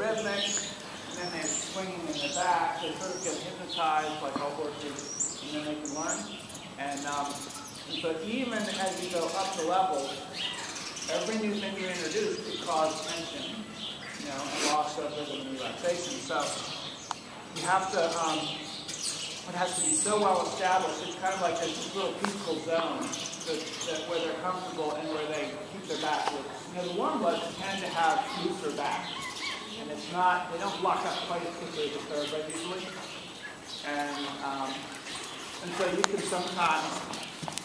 rhythmic, and then they're swinging in the back. They sort of get hypnotized like all horses, and then they can learn. And so even as you go up the levels, every new thing you introduce could cause tension, you know, and loss of rhythm and relaxation. So you have to, it has to be so well established. It's kind of like this little peaceful zone where they're comfortable and where they keep their back loose. You know, the warm bloods tend to have looser back, and it's not, they don't lock up quite as quickly as the thoroughbred usually. And so you can sometimes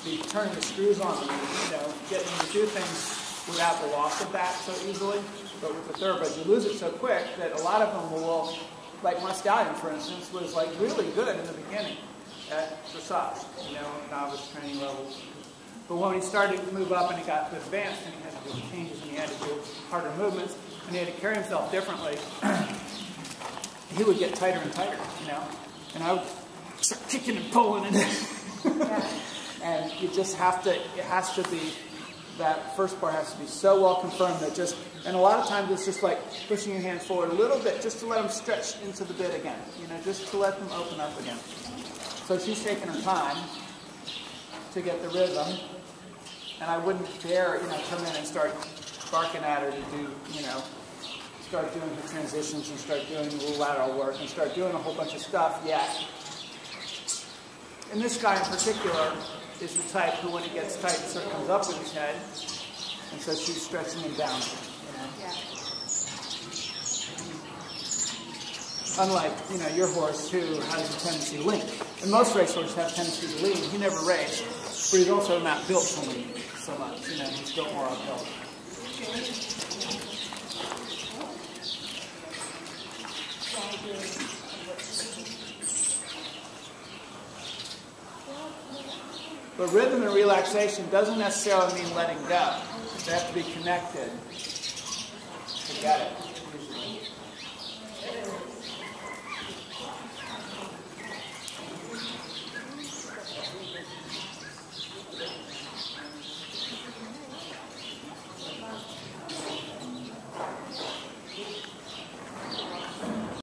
be turning the screws on them, you know, getting them to do things without the loss of back so easily. But with the thoroughbreds, you lose it so quick that a lot of them will, like my stallion, for instance, was like really good in the beginning at dressage, you know, novice training levels. But when he started to move up and he got to advanced and he had to do changes and he had to do harder movements and he had to carry himself differently, he would get tighter and tighter, you know. And I would start kicking and pulling and and you just have to, it has to be, that first part has to be so well confirmed that just, and a lot of times it's just like pushing your hand forward a little bit just to let them stretch into the bit again, you know, just to let them open up again. So she's taking her time to get the rhythm, and I wouldn't dare, you know, come in and start barking at her to do, you know, start doing her transitions and start doing the lateral work and start doing a whole bunch of stuff yet. And this guy in particular is the type who, when he gets tight, sort of comes up with his head, and so she's stretching him down. You know? Yeah. Unlike, you know, your horse who has a tendency to lean. And most racehorses have a tendency to lean. He never raced, but he's also not built to lean so much. You know, he's built more uphill. But rhythm and relaxation doesn't necessarily mean letting go. They have to be connected to get it.